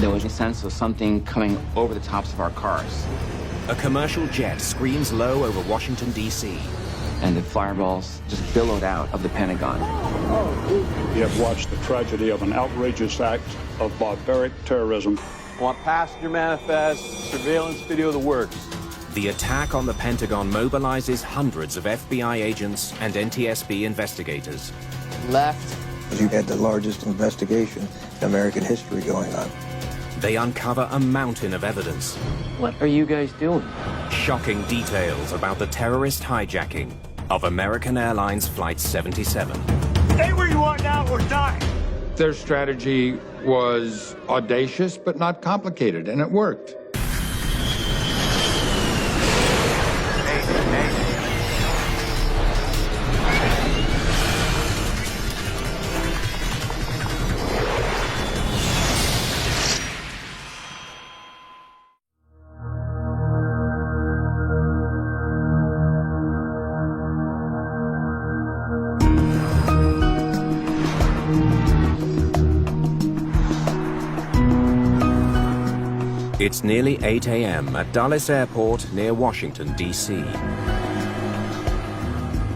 There was a sense of something coming over the tops of our cars. A commercial jet screams low over Washington, D.C. And the fireballs just billowed out of the Pentagon. We have watched the tragedy of an outrageous act of barbaric terrorism. I want passenger manifest, surveillance video, the works. The attack on the Pentagon mobilizes hundreds of FBI agents and NTSB investigators. Left. You had the largest investigation in American history going on. They uncover a mountain of evidence. What are you guys doing? Shocking details about the terrorist hijacking of American Airlines Flight 77. Stay where you are now or die. Their strategy was audacious but not complicated, and it worked. It's nearly 8 a.m. at Dulles Airport near Washington, D.C.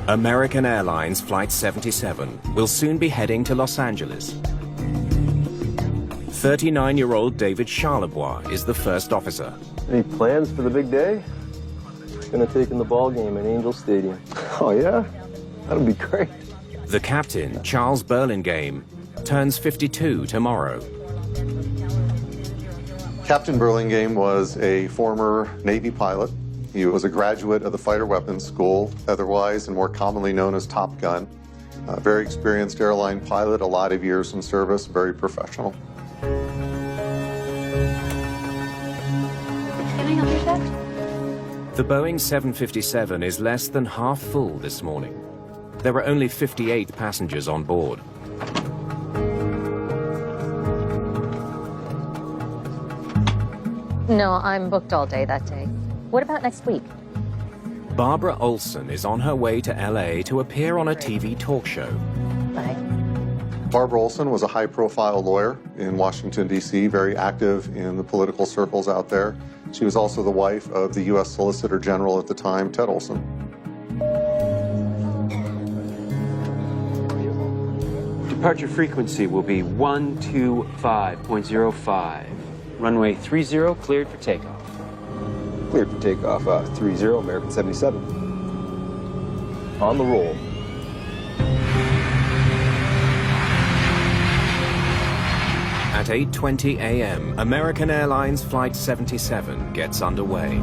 American Airlines Flight 77 will soon be heading to Los Angeles. 39-year-old David Charlebois is the first officer. Any plans for the big day? Gonna take in the ball game at Angel Stadium. Oh yeah? That'll be great. The captain, Charles Burlingame, turns 52 tomorrow. Captain Burlingame was a former Navy pilot. He was a graduate of the Fighter Weapons School, otherwise and more commonly known as Top Gun. A very experienced airline pilot, a lot of years in service, very professional. Can I help you, Chef? The Boeing 757 is less than half full this morning. There are only 58 passengers on board. No, I'm booked all day that day. What about next week? Barbara Olson is on her way to L.A. to appear on a TV talk show. Bye. Barbara Olson was a high-profile lawyer in Washington, D.C., very active in the political circles out there. She was also the wife of the U.S. Solicitor General at the time, Ted Olson. Departure frequency will be 125.05. Runway 30 cleared for takeoff. Cleared for takeoff, 30, American 77. On the roll. At 8:20 a.m., American Airlines Flight 77 gets underway.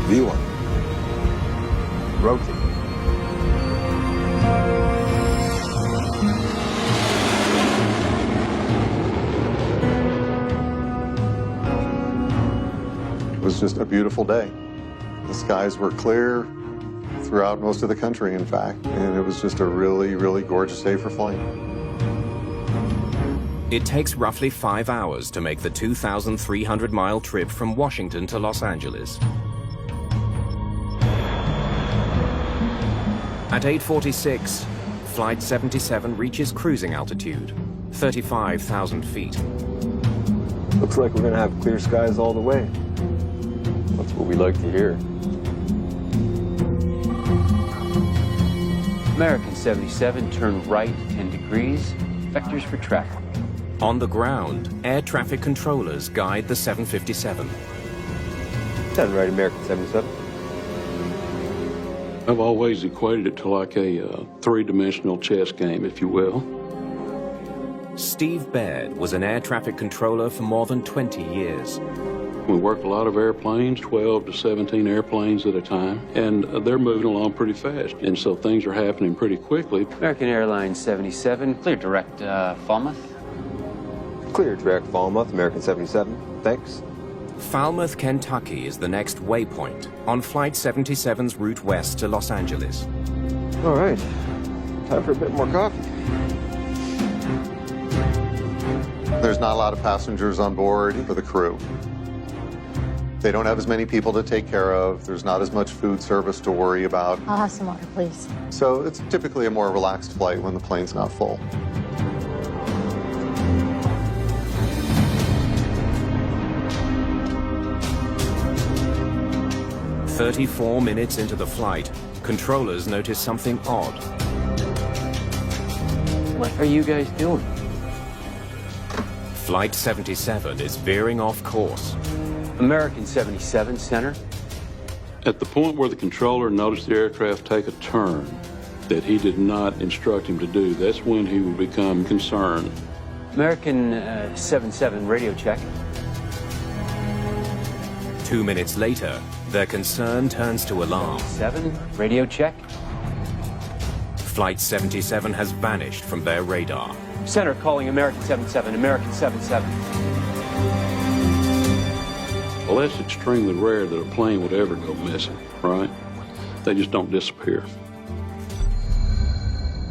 V1. Rotate. It was just a beautiful day. The skies were clear throughout most of the country, in fact, and it was just a really, really gorgeous day for flying. It takes roughly 5 hours to make the 2,300-mile trip from Washington to Los Angeles. At 8:46, Flight 77 reaches cruising altitude, 35,000 feet. Looks like we're gonna have clear skies all the way. That's what we like to hear. American 77, turn right 10 degrees, vectors for traffic. On the ground, air traffic controllers guide the 757. 10 right, American 77. I've always equated it to like a three-dimensional chess game, if you will. Steve Baird was an air traffic controller for more than 20 years. We work a lot of airplanes, 12 to 17 airplanes at a time, and they're moving along pretty fast, and so things are happening pretty quickly. American Airlines 77, clear direct Falmouth. Clear direct Falmouth, American 77. Thanks. Falmouth, Kentucky is the next waypoint on Flight 77's route west to Los Angeles. All right, time for a bit more coffee. There's not a lot of passengers on board for the crew. They don't have as many people to take care of. There's not as much food service to worry about. I'll have some water, please. So it's typically a more relaxed flight when the plane's not full. "34 minutes into the flight, controllers notice something odd. What are you guys doing? Flight 77 is veering off course. American 77, Center. At the point where the controller noticed the aircraft take a turn that he did not instruct him to do, that's when he would become concerned. American 77, radio check. 2 minutes later, their concern turns to alarm. 7, radio check. Flight 77 has vanished from their radar. Center calling American 77, American 77. Well, that's extremely rare that a plane would ever go missing, right? They just don't disappear.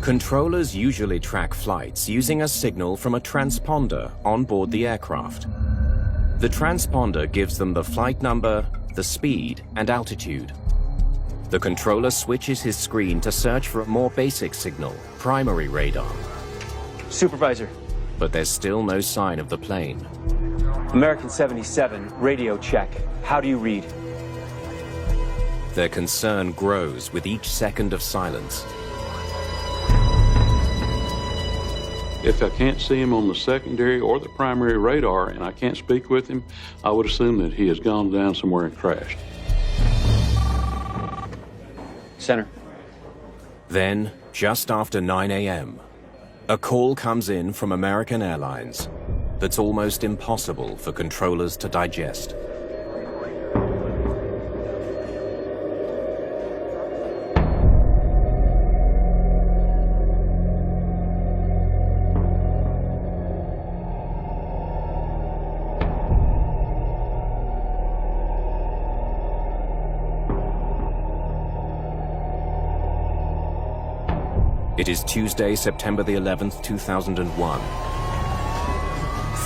Controllers usually track flights using a signal from a transponder on board the aircraft. The transponder gives them the flight number, the speed, and altitude. The controller switches his screen to search for a more basic signal, primary radar. Supervisor. But there's still no sign of the plane. American 77, radio check. How do you read? Their concern grows with each second of silence. If I can't see him on the secondary or the primary radar and I can't speak with him, I would assume that he has gone down somewhere and crashed. Center. Then, just after 9 a.m., a call comes in from American Airlines that's almost impossible for controllers to digest. It is Tuesday, September the 11th, 2001.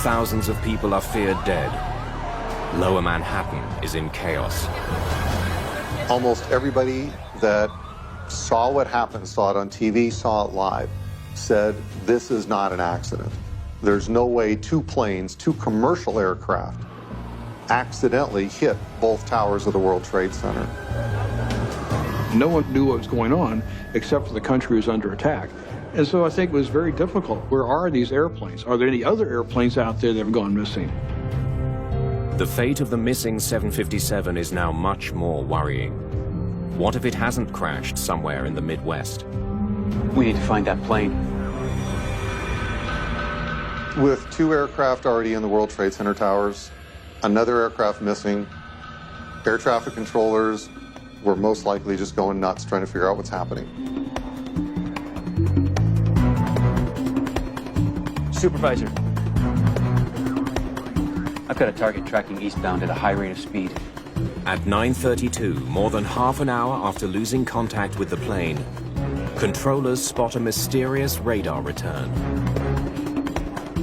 Thousands of people are feared dead. Lower Manhattan is in chaos. Almost everybody that saw what happened, saw it on TV, saw it live, said this is not an accident. There's no way two planes, two commercial aircraft, accidentally hit both towers of the World Trade Center. No one knew what was going on except for the country was under attack. And so I think it was very difficult. Where are these airplanes? Are there any other airplanes out there that have gone missing? The fate of the missing 757 is now much more worrying. What if it hasn't crashed somewhere in the Midwest? We need to find that plane. With two aircraft already in the World Trade Center towers, another aircraft missing, air traffic controllers were most likely just going nuts trying to figure out what's happening. Supervisor. I've got a target tracking eastbound at a high rate of speed. At 9:32, more than half an hour after losing contact with the plane, controllers spot a mysterious radar return.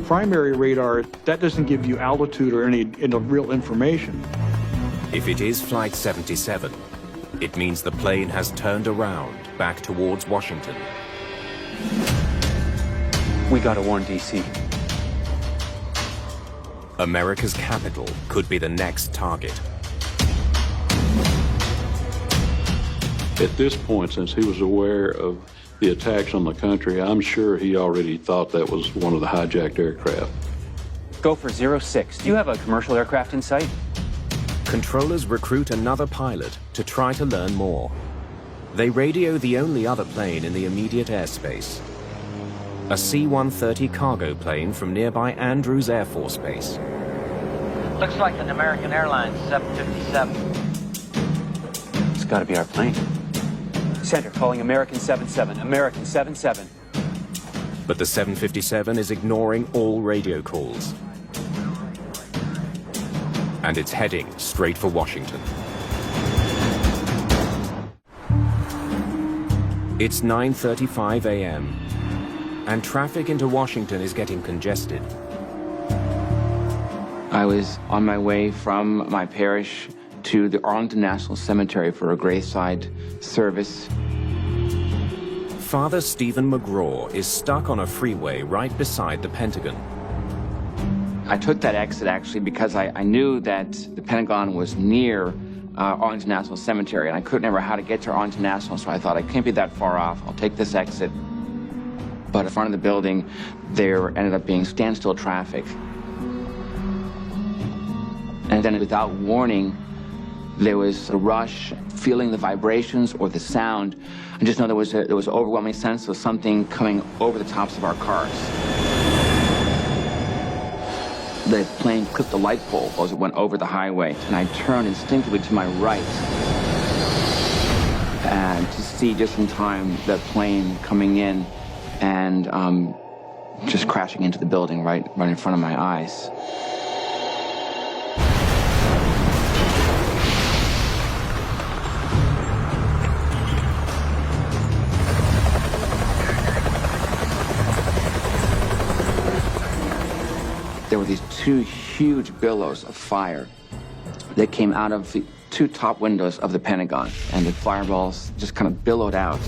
Primary radar, that doesn't give you altitude or any real information. If it is Flight 77, it means the plane has turned around back towards Washington. We gotta warn DC. America's capital could be the next target. At this point, since he was aware of the attacks on the country, I'm sure he already thought that was one of the hijacked aircraft. Go for 06. Do you have a commercial aircraft in sight? Controllers recruit another pilot to try to learn more. They radio the only other plane in the immediate airspace. A C-130 cargo plane from nearby Andrews Air Force Base. Looks like an American Airlines 757. It's gotta be our plane. Center calling American 77, American 77. But the 757 is ignoring all radio calls. And it's heading straight for Washington. It's 9:35 a.m. and traffic into Washington is getting congested. I was on my way from my parish to the Arlington National Cemetery for a graveside service. Father Stephen McGraw is stuck on a freeway right beside the Pentagon. I took that exit actually because I knew that the Pentagon was near Arlington National Cemetery, and I couldn't remember how to get to Arlington National, so I thought I can't be that far off. I'll take this exit. But in front of the building, there ended up being standstill traffic. And then without warning, there was a rush, feeling the vibrations or the sound. I just know there was an overwhelming sense of something coming over the tops of our cars. The plane clipped the light pole as it went over the highway, and I turned instinctively to my right and to see just in time the plane coming in and just crashing into the building right in front of my eyes. There were these two huge billows of fire that came out of the two top windows of the Pentagon, and the fireballs just kind of billowed out.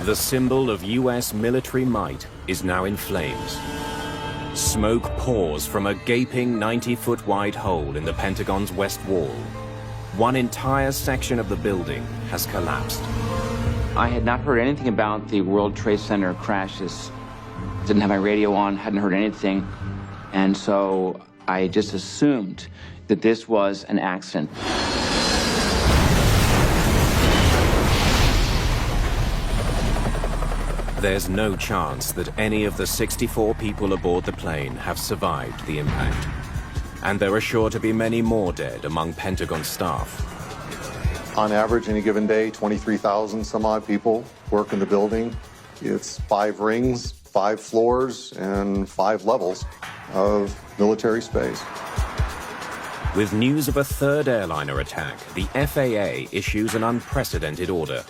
The symbol of U.S. military might is now in flames. Smoke pours from a gaping 90-foot wide hole in the Pentagon's west wall. One entire section of the building has collapsed. I had not heard anything about the World Trade Center crashes. Didn't have my radio on, hadn't heard anything. And so I just assumed that this was an accident. There's no chance that any of the 64 people aboard the plane have survived the impact. And there are sure to be many more dead among Pentagon staff. On average, any given day, 23,000 some odd people work in the building. It's 5 rings, 5 floors, and 5 levels of military space. With news of a third airliner attack, the FAA issues an unprecedented order.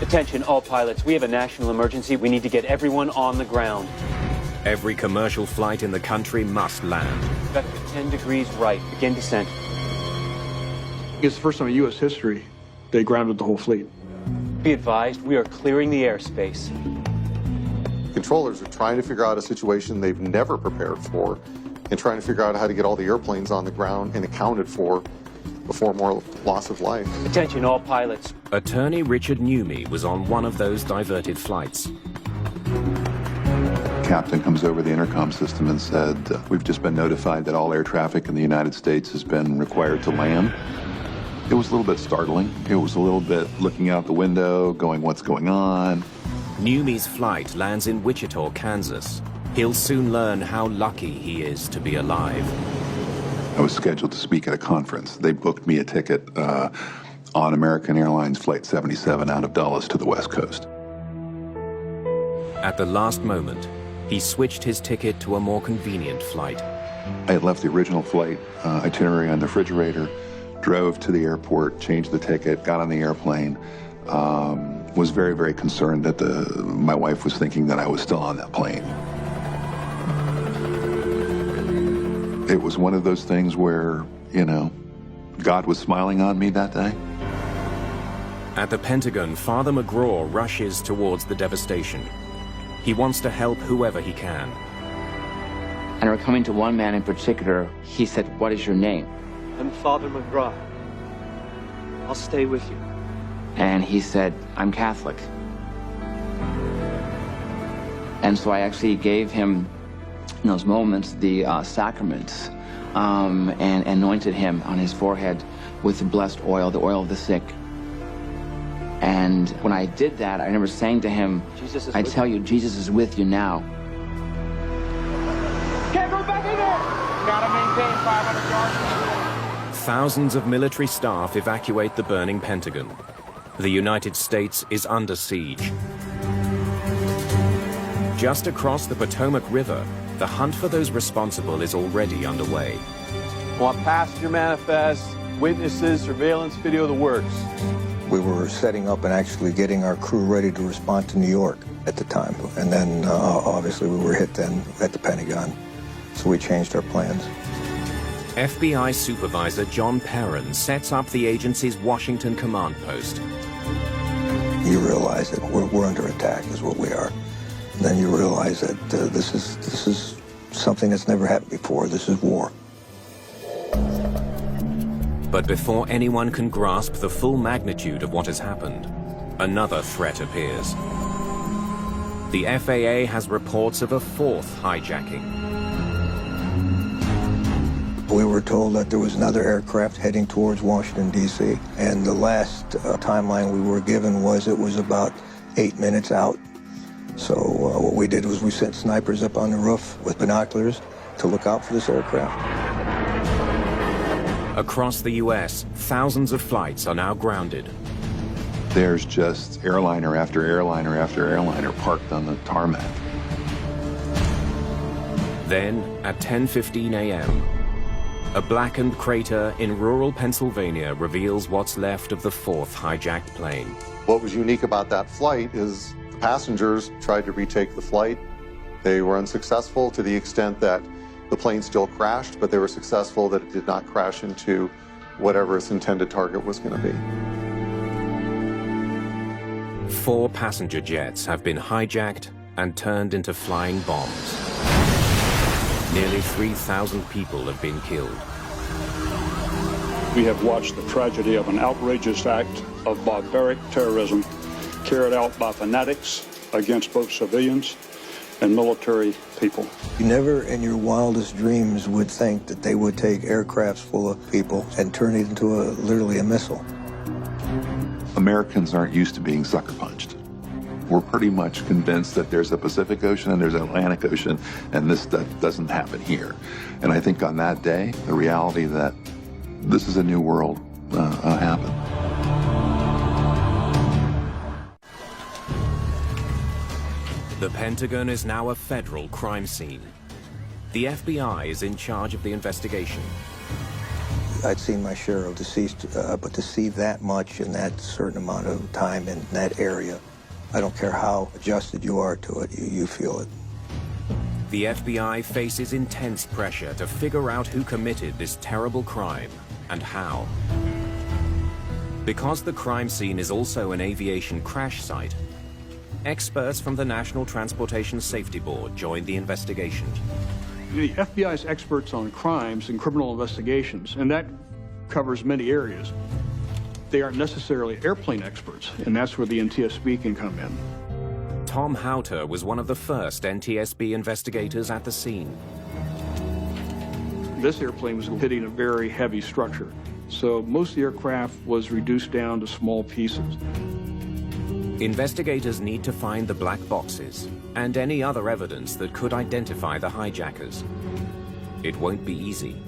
Attention, all pilots. We have a national emergency. We need to get everyone on the ground. Every commercial flight in the country must land. Vector 10 degrees right. Begin descent. It's the first time in U.S. history they grounded the whole fleet. Be advised, we are clearing the airspace. Controllers are trying to figure out a situation they've never prepared for and trying to figure out how to get all the airplanes on the ground and accounted for before more loss of life. Attention, all pilots. Attorney Richard Newmy was on one of those diverted flights. Captain comes over the intercom system and said, "We've just been notified that all air traffic in the United States has been required to land." It was a little bit startling. It was a little bit looking out the window, going, what's going on? Newmy's flight lands in Wichita, Kansas. He'll soon learn how lucky he is to be alive. I was scheduled to speak at a conference. They booked me a ticket on American Airlines Flight 77 out of Dulles to the West Coast. At the last moment, he switched his ticket to a more convenient flight. I had left the original flight itinerary on the refrigerator, drove to the airport, changed the ticket, got on the airplane, was very, very concerned that my wife was thinking that I was still on that plane. It was one of those things where, you know, God was smiling on me that day. At the Pentagon, Father McGraw rushes towards the devastation. He wants to help whoever he can. And we're coming to one man in particular. He said, "What is your name?" I'm Father McGraw. I'll stay with you. And he said, "I'm Catholic." And so I actually gave him, in those moments, the sacraments, and anointed him on his forehead with the blessed oil, the oil of the sick. And when I did that, I remember saying to him, "I tell you, Jesus is with you now." Can't go back in there! Gotta maintain 500 yards. Thousands of military staff evacuate the burning Pentagon. The United States is under siege. Just across the Potomac River, the hunt for those responsible is already underway. Want passenger manifests, witnesses, surveillance video, the works. We were setting up and actually getting our crew ready to respond to New York at the time. And then, obviously, we were hit then at the Pentagon. So we changed our plans. FBI Supervisor John Perrin sets up the agency's Washington command post. You realize that we're under attack is what we are. And then you realize that this is something that's never happened before. This is war. But before anyone can grasp the full magnitude of what has happened, another threat appears. The FAA has reports of a fourth hijacking. We were told that there was another aircraft heading towards Washington, D.C., and the last timeline we were given was it was about 8 minutes out. So what we did was we sent snipers up on the roof with binoculars to look out for this aircraft. Across the U.S., thousands of flights are now grounded. There's just airliner after airliner after airliner parked on the tarmac. Then, at 10:15 a.m., a blackened crater in rural Pennsylvania reveals what's left of the fourth hijacked plane. What was unique about that flight is the passengers tried to retake the flight. They were unsuccessful to the extent that the plane still crashed, but they were successful that it did not crash into whatever its intended target was going to be. 4 passenger jets have been hijacked and turned into flying bombs. Nearly 3,000 people have been killed. We have watched the tragedy of an outrageous act of barbaric terrorism carried out by fanatics against both civilians and military people. You never in your wildest dreams would think that they would take aircrafts full of people and turn it into literally a missile. Americans aren't used to being sucker punched. We're pretty much convinced that there's a Pacific Ocean and there's an Atlantic Ocean, and this doesn't happen here. And I think on that day, the reality that this is a new world happened. The Pentagon is now a federal crime scene. The FBI is in charge of the investigation. I'd seen my share of deceased, but to see that much in that certain amount of time in that area, I don't care how adjusted you are to it, you feel it. The FBI faces intense pressure to figure out who committed this terrible crime and how. Because the crime scene is also an aviation crash site, experts from the National Transportation Safety Board joined the investigation. The FBI is experts on crimes and criminal investigations, and that covers many areas. They aren't necessarily airplane experts, and that's where the NTSB can come in. Tom Houter was one of the first NTSB investigators at the scene. This airplane was hitting a very heavy structure, so most of the aircraft was reduced down to small pieces. Investigators need to find the black boxes and any other evidence that could identify the hijackers. It won't be easy.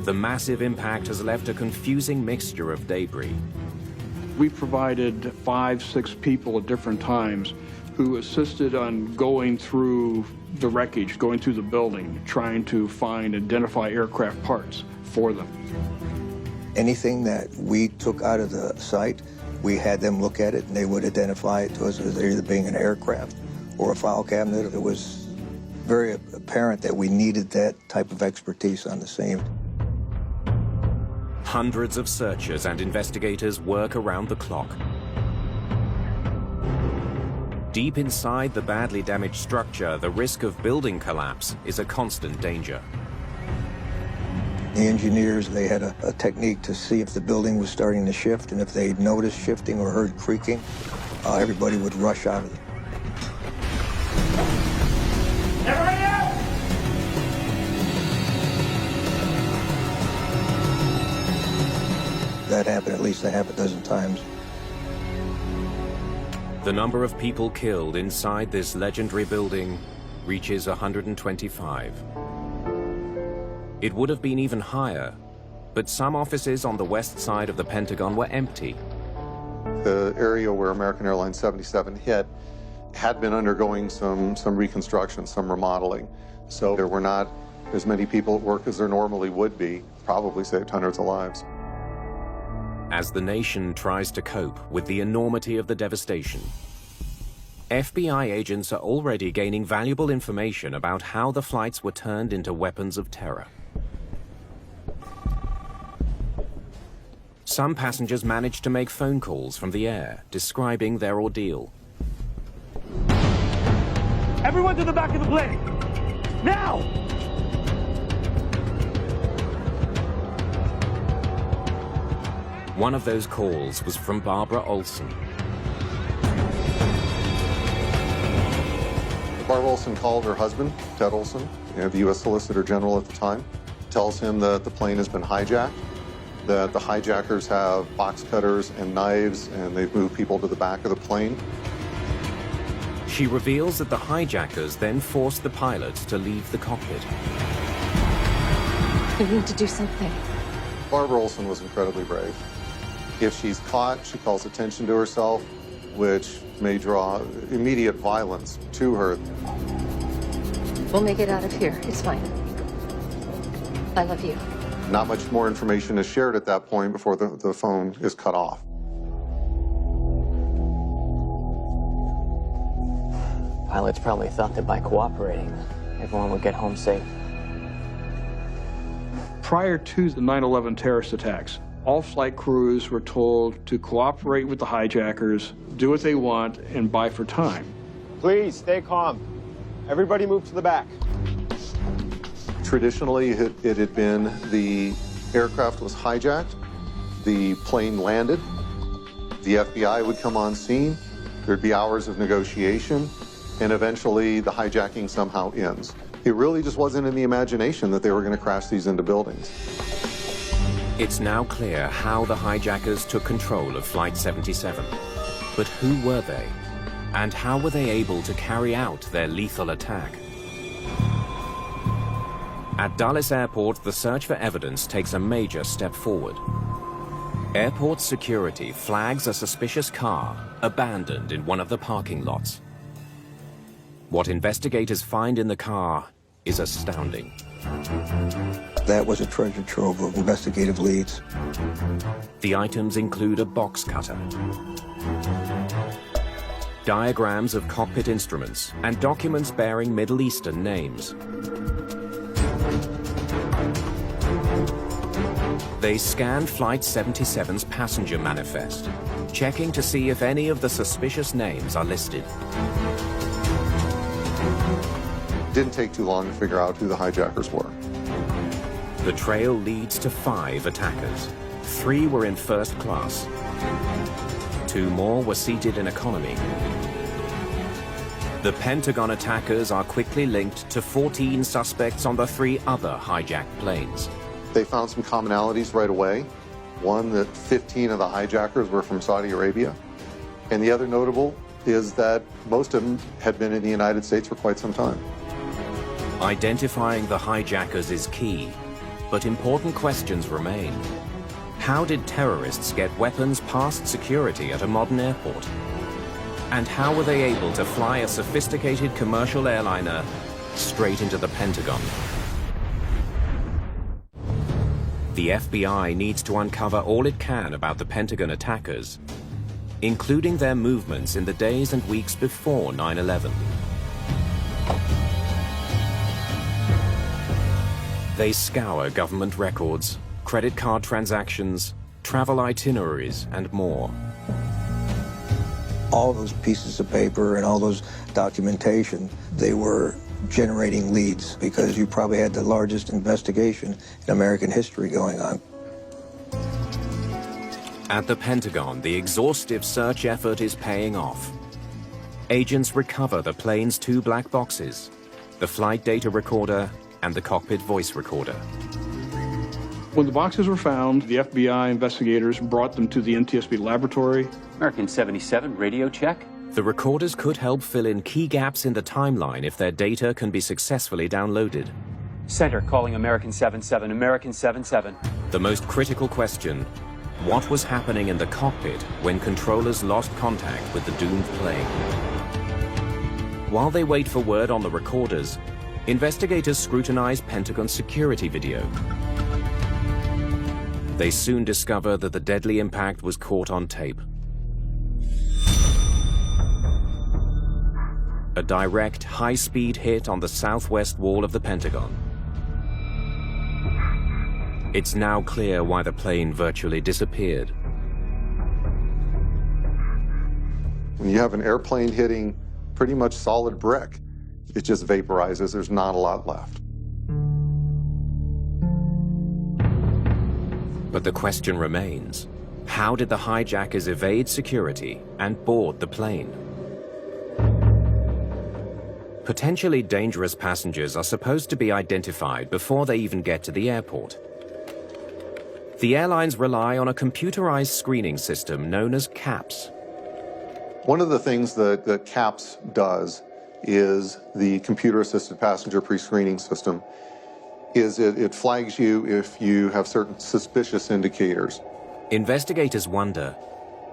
The massive impact has left a confusing mixture of debris. We provided 5, 6 people at different times who assisted on going through the wreckage, going through the building, trying to identify aircraft parts for them. Anything that we took out of the site, we had them look at it and they would identify it to us as either being an aircraft or a file cabinet. It was very apparent that we needed that type of expertise on the scene. Hundreds of searchers and investigators work around the clock. Deep inside the badly damaged structure, the risk of building collapse is a constant danger. The engineers, they had a technique to see if the building was starting to shift, and if they noticed shifting or heard creaking, everybody would rush out of it. Everybody out! That happened at least a half a dozen times. The number of people killed inside this legendary building reaches 125. It would have been even higher, but some offices on the west side of the Pentagon were empty. The area where American Airlines 77 hit had been undergoing some reconstruction, some remodeling. So there were not as many people at work as there normally would be, probably saved hundreds of lives. As the nation tries to cope with the enormity of the devastation, FBI agents are already gaining valuable information about how the flights were turned into weapons of terror. Some passengers managed to make phone calls from the air, describing their ordeal. Everyone to the back of the plane! Now! One of those calls was from Barbara Olson. Barbara Olson called her husband, Ted Olson, the U.S. Solicitor General at the time, tells him that the plane has been hijacked, that the hijackers have box cutters and knives, and they've moved people to the back of the plane. She reveals that the hijackers then forced the pilots to leave the cockpit. You need to do something. Barbara Olson was incredibly brave. If she's caught, she calls attention to herself, which may draw immediate violence to her. We'll make it out of here. It's fine. I love you. Not much more information is shared at that point before the phone is cut off. Pilots probably thought that by cooperating, everyone would get home safe. Prior to the 9/11 terrorist attacks, all flight crews were told to cooperate with the hijackers, do what they want, and buy for time. Please, stay calm. Everybody move to the back. Traditionally, it had been the aircraft was hijacked, the plane landed, the FBI would come on scene, there'd be hours of negotiation, and eventually the hijacking somehow ends. It really just wasn't in the imagination that they were going to crash these into buildings. It's now clear how the hijackers took control of Flight 77. But who were they? And how were they able to carry out their lethal attack? At Dulles Airport, the search for evidence takes a major step forward. Airport security flags a suspicious car abandoned in one of the parking lots. What investigators find in the car is astounding. That was a treasure trove of investigative leads. The items include a box cutter, diagrams of cockpit instruments, and documents bearing Middle Eastern names. They scanned Flight 77's passenger manifest, checking to see if any of the suspicious names are listed. Didn't take too long to figure out who the hijackers were. The trail leads to 5 attackers. 3 were in first class. 2 more were seated in economy. The Pentagon attackers are quickly linked to 14 suspects on the 3 other hijacked planes. They found some commonalities right away. One, that 15 of the hijackers were from Saudi Arabia. And the other notable is that most of them had been in the United States for quite some time. Identifying the hijackers is key, but important questions remain. How did terrorists get weapons past security at a modern airport? And how were they able to fly a sophisticated commercial airliner straight into the Pentagon? The FBI needs to uncover all it can about the Pentagon attackers, including their movements in the days and weeks before 9/11. They scour government records, credit card transactions, travel itineraries, and more. All those pieces of paper and all those documentation, they were generating leads because you probably had the largest investigation in American history going on. At the Pentagon, the exhaustive search effort is paying off. Agents recover the plane's 2 black boxes, the flight data recorder and the cockpit voice recorder. When the boxes were found, the FBI investigators brought them to the NTSB laboratory. American 77, radio check. The recorders could help fill in key gaps in the timeline if their data can be successfully downloaded. Center calling American 77, American 77. The most critical question, what was happening in the cockpit when controllers lost contact with the doomed plane? While they wait for word on the recorders, investigators scrutinize Pentagon security video. They soon discover that the deadly impact was caught on tape. a direct, high-speed hit on the southwest wall of the Pentagon. It's now clear why the plane virtually disappeared. When you have an airplane hitting pretty much solid brick, it just vaporizes. There's not a lot left. But the question remains, how did the hijackers evade security and board the plane? Potentially dangerous passengers are supposed to be identified before they even get to the airport. The airlines rely on a computerized screening system known as CAPS. One of the things that CAPS does is the computer-assisted passenger pre-screening system is it flags you if you have certain suspicious indicators. Investigators wonder,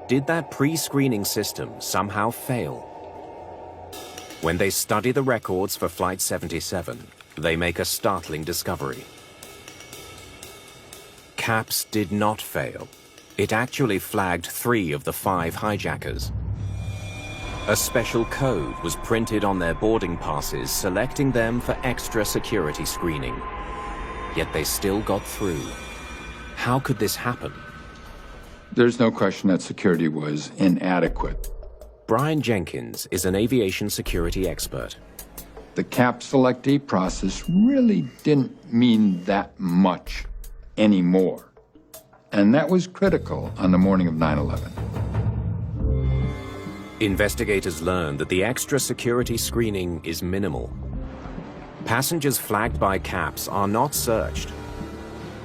did that pre-screening system somehow fail? When they study the records for Flight 77, they make a startling discovery. CAPS did not fail. It actually flagged 3 of the 5 hijackers. A special code was printed on their boarding passes, selecting them for extra security screening. Yet they still got through. How could this happen? There's no question that security was inadequate. Brian Jenkins is an aviation security expert. The CAP selectee process really didn't mean that much anymore. And that was critical on the morning of 9/11. Investigators learned that the extra security screening is minimal. Passengers flagged by CAPS are not searched.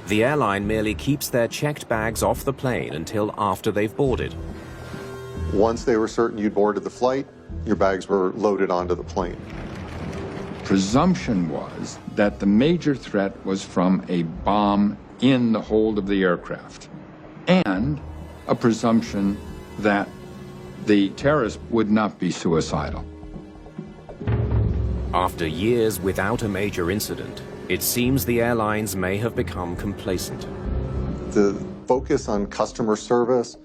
The airline merely keeps their checked bags off the plane until after they've boarded. Once they were certain you'd boarded the flight, your bags were loaded onto the plane. Presumption was that the major threat was from a bomb in the hold of the aircraft, and a presumption that the terrorist would not be suicidal. After years without a major incident, it seems the airlines may have become complacent. The focus on customer service,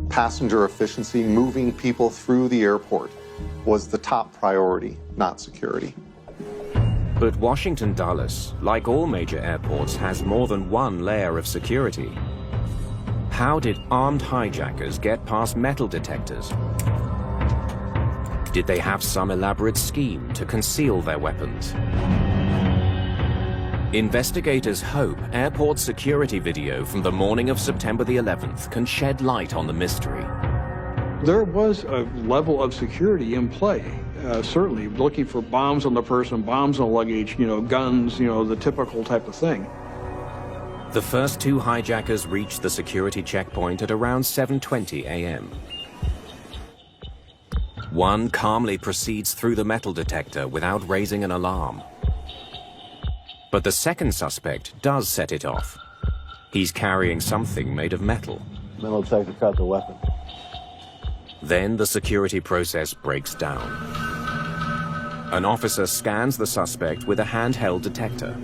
passenger efficiency, moving people through the airport was the top priority, not security. But Washington Dulles, like all major airports, has more than one layer of security. How did armed hijackers get past metal detectors? Did they have some elaborate scheme to conceal their weapons? Investigators hope airport security video from the morning of September the 11th can shed light on the mystery. There was a level of security in play, certainly, looking for bombs on the person, bombs on luggage, guns, the typical type of thing. The first 2 hijackers reached the security checkpoint at around 7:20 a.m. One calmly proceeds through the metal detector without raising an alarm. But the second suspect does set it off. He's carrying something made of metal. Metal detector caught the weapon. Then the security process breaks down. An officer scans the suspect with a handheld detector.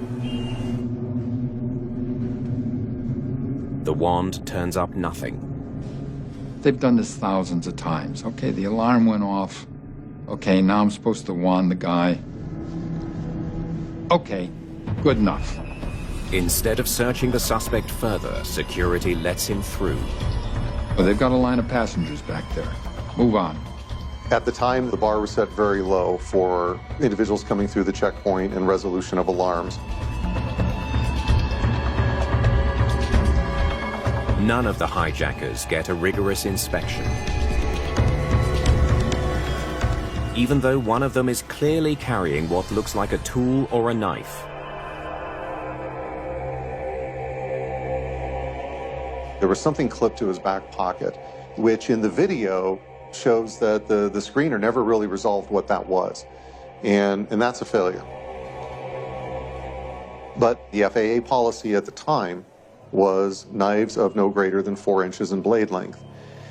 The wand turns up nothing. They've done this thousands of times. Okay, the alarm went off. Okay, now I'm supposed to wand the guy. Okay, good enough. Instead of searching the suspect further, security lets him through. Well, they've got a line of passengers back there. Move on. At the time, the bar was set very low for individuals coming through the checkpoint and resolution of alarms. None of the hijackers get a rigorous inspection. Even though one of them is clearly carrying what looks like a tool or a knife. There was something clipped to his back pocket, which in the video shows that the screener never really resolved what that was. And that's a failure. But the FAA policy at the time was knives of no greater than 4 inches in blade length.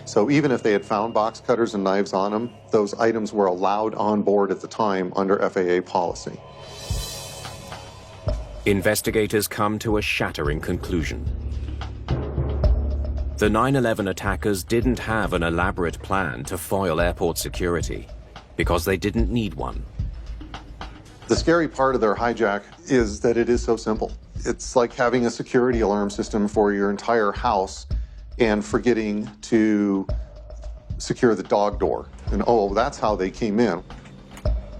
So even if they had found box cutters and knives on them, those items were allowed on board at the time under FAA policy. Investigators come to a shattering conclusion. The 9/11 attackers didn't have an elaborate plan to foil airport security. because they didn't need one. The scary part of their hijack is that it is so simple. It's like having a security alarm system for your entire house and forgetting to secure the dog door. And oh, that's how they came in.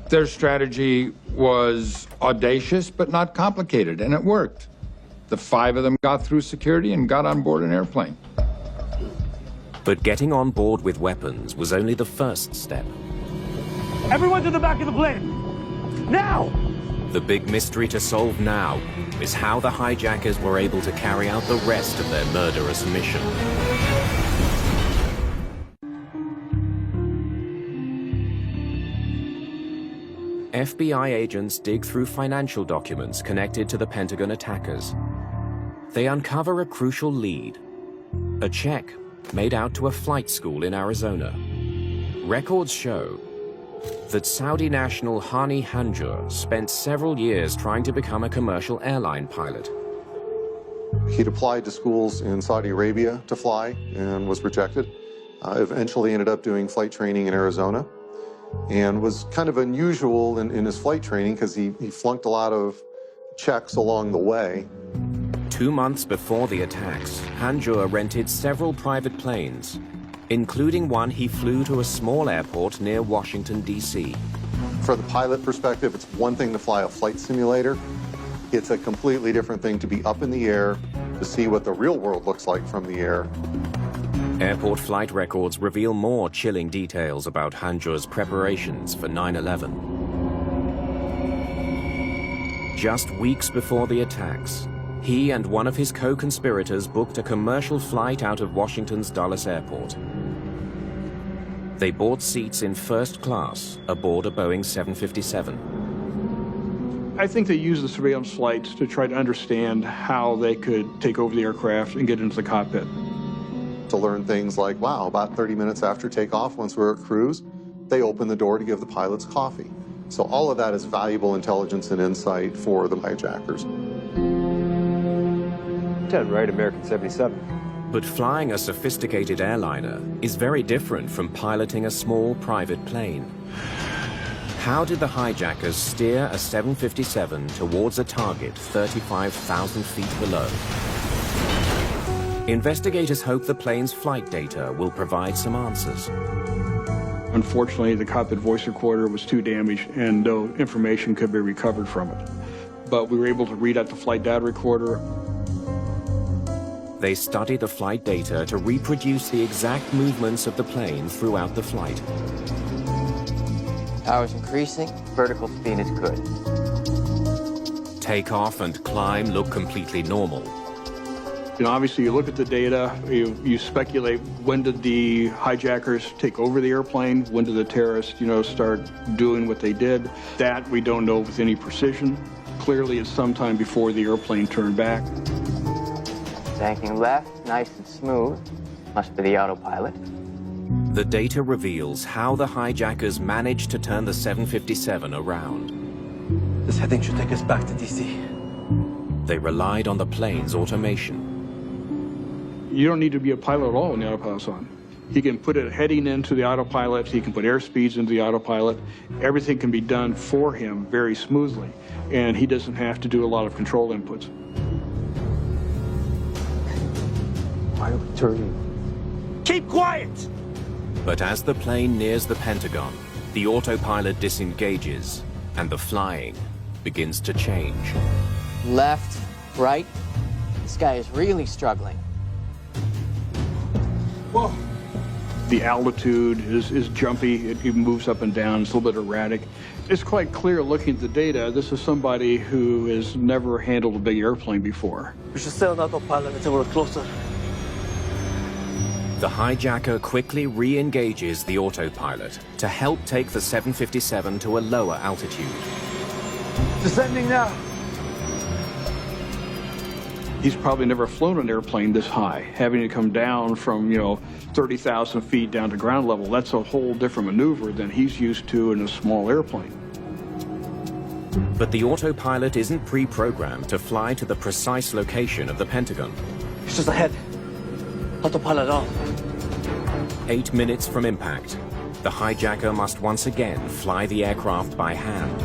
Their strategy was audacious but not complicated, and it worked. The 5 of them got through security and got on board an airplane. But getting on board with weapons was only the first step. Everyone to the back of the plane! Now! The big mystery to solve now is how the hijackers were able to carry out the rest of their murderous mission. FBI agents dig through financial documents connected to the Pentagon attackers. They uncover a crucial lead: a check made out to a flight school in Arizona. Records show that Saudi national Hani Hanjour spent several years trying to become a commercial airline pilot. He'd applied to schools in Saudi Arabia to fly and was rejected. Eventually ended up doing flight training in Arizona, and was kind of unusual in his flight training because he flunked a lot of checks along the way. 2 months before the attacks, Hanjour rented several private planes, including one he flew to a small airport near Washington, D.C. For the pilot perspective, it's one thing to fly a flight simulator. It's a completely different thing to be up in the air, to see what the real world looks like from the air. Airport flight records reveal more chilling details about Hanjour's preparations for 9/11. Just weeks before the attacks, he and one of his co-conspirators booked a commercial flight out of Washington's Dulles Airport. They bought seats in first class aboard a Boeing 757. I think they used the surveillance flights to try to understand how they could take over the aircraft and get into the cockpit. To learn things like, wow, about 30 minutes after takeoff, once we're at cruise, they open the door to give the pilots coffee. So all of that is valuable intelligence and insight for the hijackers. Dead right, American 77. But flying a sophisticated airliner is very different from piloting a small private plane. How did the hijackers steer a 757 towards a target 35,000 feet below? Investigators hope the plane's flight data will provide some answers. Unfortunately, the cockpit voice recorder was too damaged and no information could be recovered from it. But we were able to read out the flight data recorder. They studied the flight data to reproduce the exact movements of the plane throughout the flight. Power's increasing, vertical speed is good. Takeoff and climb look completely normal. You know, obviously, you look at the data, you speculate, when did the hijackers take over the airplane? When did the terrorists, start doing what they did? That we don't know with any precision. Clearly, it's sometime before the airplane turned back. Banking left, nice and smooth. Must be the autopilot. The data reveals how the hijackers managed to turn the 757 around. This heading should take us back to D.C. They relied on the plane's automation. You don't need to be a pilot at all when the autopilot's on. He can put a heading into the autopilot, he can put airspeeds into the autopilot. Everything can be done for him very smoothly, and he doesn't have to do a lot of control inputs. Why are we turning? Keep quiet! But as the plane nears the Pentagon, the autopilot disengages, and the flying begins to change. Left, right. This guy is really struggling. Whoa. The altitude is jumpy, it moves up and down, it's a little bit erratic. It's quite clear looking at the data, this is somebody who has never handled a big airplane before. We should stay on autopilot until we're closer. The hijacker quickly re-engages the autopilot to help take the 757 to a lower altitude. Descending now. He's probably never flown an airplane this high, having to come down from, 30,000 feet down to ground level. That's a whole different maneuver than he's used to in a small airplane. But the autopilot isn't pre-programmed to fly to the precise location of the Pentagon. It's just ahead. Autopilot on. 8 minutes from impact, The hijacker must once again fly the aircraft by hand.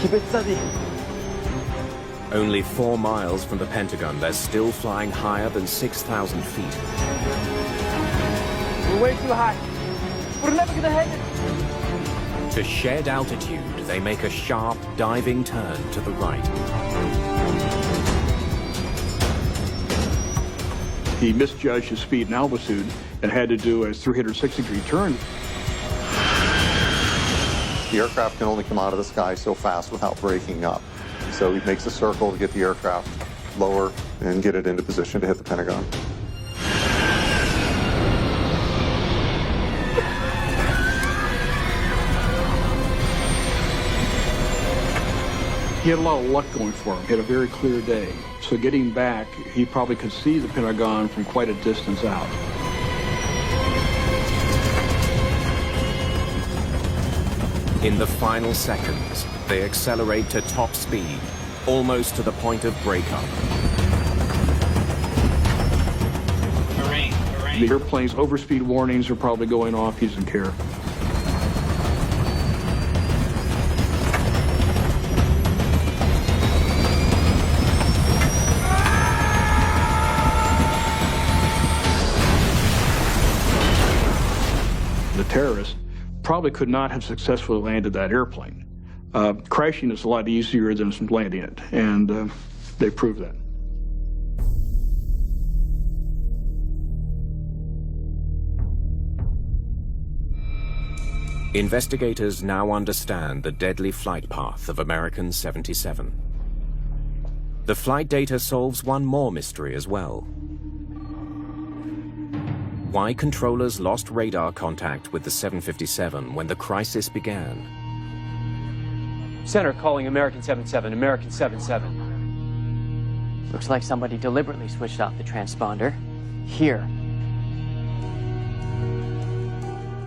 Keep it steady. Only 4 miles from the Pentagon, they're still flying higher than 6,000 feet. We're way too high. We're never gonna hit it. To shed altitude, they make a sharp, diving turn to the right. He misjudged his speed and altitude and had to do a 360-degree turn. The aircraft can only come out of the sky so fast without breaking up. So he makes a circle to get the aircraft lower and get it into position to hit the Pentagon. He had a lot of luck going for him. He had a very clear day. So getting back, he probably could see the Pentagon from quite a distance out. In the final seconds, they accelerate to top speed, almost to the point of breakup. The airplane's overspeed warnings are probably going off. He doesn't care. The terrorists probably could not have successfully landed that airplane. Crashing is a lot easier than landing it, and they proved that. Investigators now understand the deadly flight path of American 77. The flight data solves one more mystery as well. Why controllers lost radar contact with the 757 when the crisis began? Center calling American 77, American 77. Looks like somebody deliberately switched off the transponder. Here.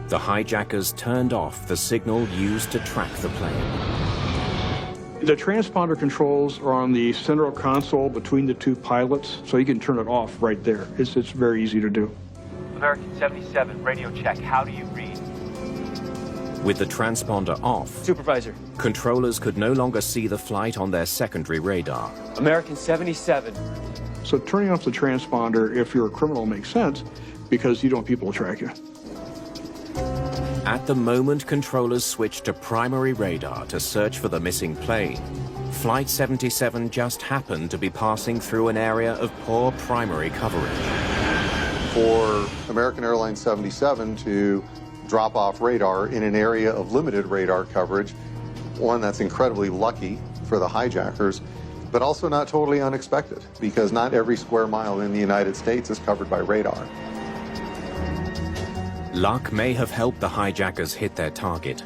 The hijackers turned off the signal used to track the plane. The transponder controls are on the central console between the two pilots, so you can turn it off right there. It's very easy to do. American 77, radio check. How do you read? With the transponder off, Supervisor. Controllers could no longer see the flight on their secondary radar. American 77. So turning off the transponder, if you're a criminal, makes sense because you don't want people to track you. At the moment controllers switched to primary radar to search for the missing plane, Flight 77 just happened to be passing through an area of poor primary coverage. For American Airlines 77 to drop off radar in an area of limited radar coverage, one that's incredibly lucky for the hijackers, but also not totally unexpected, because not every square mile in the United States is covered by radar. Luck may have helped the hijackers hit their target,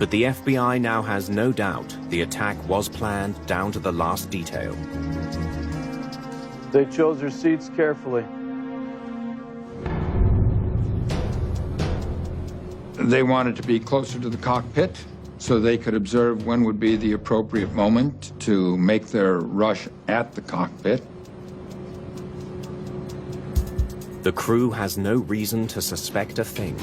but the FBI now has no doubt the attack was planned down to the last detail. They chose their seats carefully. They wanted to be closer to the cockpit so they could observe when would be the appropriate moment to make their rush at the cockpit. The crew has no reason to suspect a thing.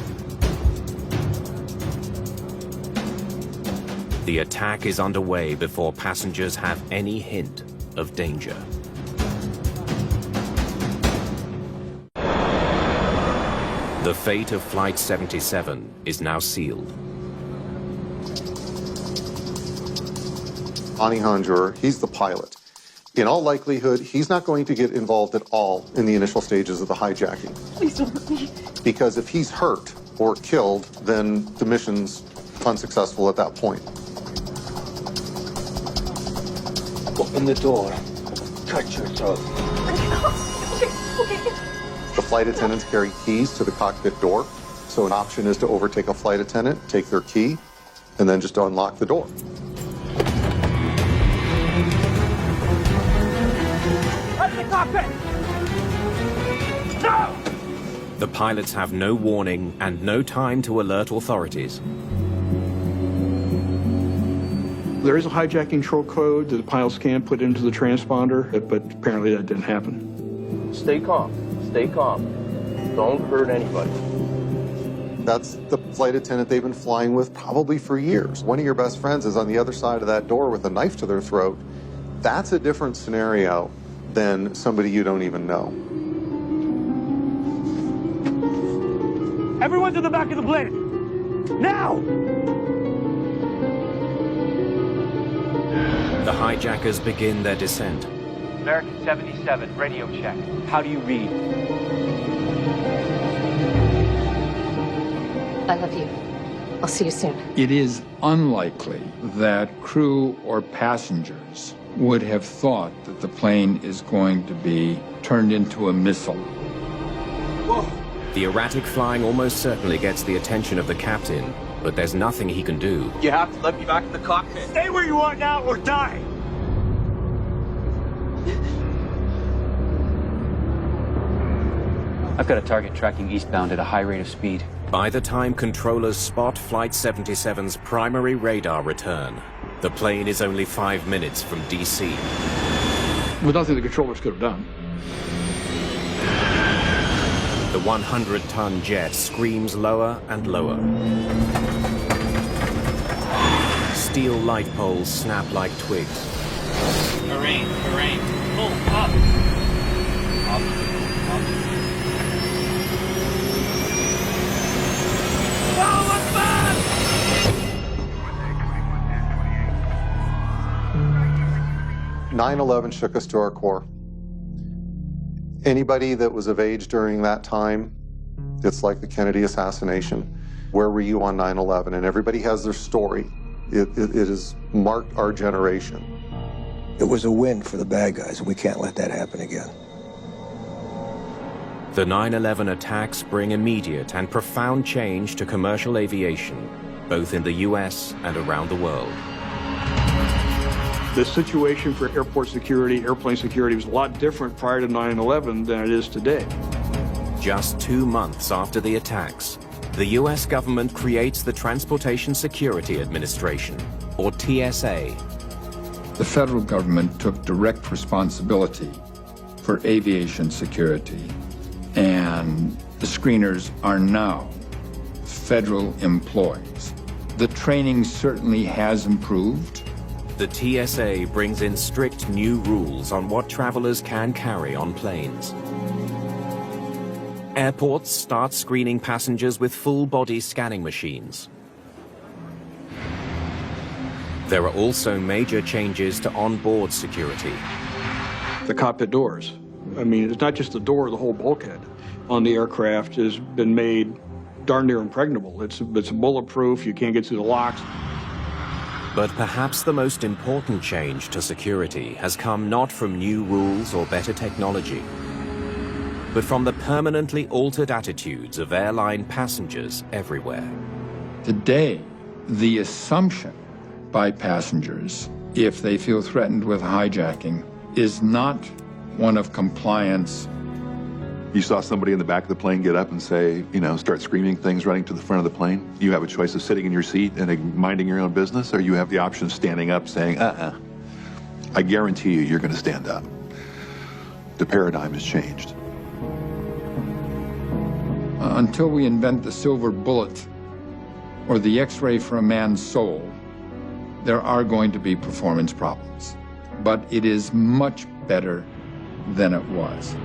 The attack is underway before passengers have any hint of danger. The fate of Flight 77 is now sealed. Ani Hanjour, he's the pilot. In all likelihood, he's not going to get involved at all in the initial stages of the hijacking. Please don't hurt me. Because if he's hurt or killed, then the mission's unsuccessful at that point. Open the door. Cut your throat. Okay. The flight attendants carry keys to the cockpit door, so an option is to overtake a flight attendant, take their key, and then just unlock the door. That's the cockpit! No! The pilots have no warning and no time to alert authorities. There is a hijacking control code that the pilots can put into the transponder, but apparently that didn't happen. Stay calm. Stay calm. Don't hurt anybody. That's the flight attendant they've been flying with probably for years. One of your best friends is on the other side of that door with a knife to their throat. That's a different scenario than somebody you don't even know. Everyone to the back of the plane! Now! The hijackers begin their descent. American 77, radio check. How do you read? I love you. I'll see you soon. It is unlikely that crew or passengers would have thought that the plane is going to be turned into a missile. Whoa. The erratic flying almost certainly gets the attention of the captain, but there's nothing he can do. You have to let me back in the cockpit. Stay where you are now or die! I've got a target tracking eastbound at a high rate of speed. By the time controllers spot Flight 77's primary radar return, the plane is only 5 minutes from DC. With nothing the controllers could have done. The 100-ton jet screams lower and lower. Steel light poles snap like twigs. Terrain, pull up! Up. 9/11 shook us to our core. Anybody that was of age during that time, it's like the Kennedy assassination. Where were you on 9/11? And everybody has their story. It has marked our generation. It was a win for the bad guys, and we can't let that happen again. The 9/11 attacks bring immediate and profound change to commercial aviation, both in the US and around the world. The situation for airport security, airplane security was a lot different prior to 9/11 than it is today. Just 2 months after the attacks, the US government creates the Transportation Security Administration, or TSA. The federal government took direct responsibility for aviation security, and the screeners are now federal employees. The training certainly has improved. The TSA brings in strict new rules on what travelers can carry on planes. Airports start screening passengers with full-body scanning machines. There are also major changes to onboard security. The cockpit doors. I mean, it's not just the door, the whole bulkhead on the aircraft has been made darn near impregnable. It's bulletproof, you can't get through the locks. But perhaps the most important change to security has come not from new rules or better technology, but from the permanently altered attitudes of airline passengers everywhere. Today, the assumption by passengers, if they feel threatened with hijacking, is not one of compliance. You saw somebody in the back of the plane get up and say, start screaming things running to the front of the plane. You have a choice of sitting in your seat and minding your own business, or you have the option of standing up saying, I guarantee you're going to stand up. The paradigm has changed. Until we invent the silver bullet or the X-ray for a man's soul, there are going to be performance problems. But it is much better than it was.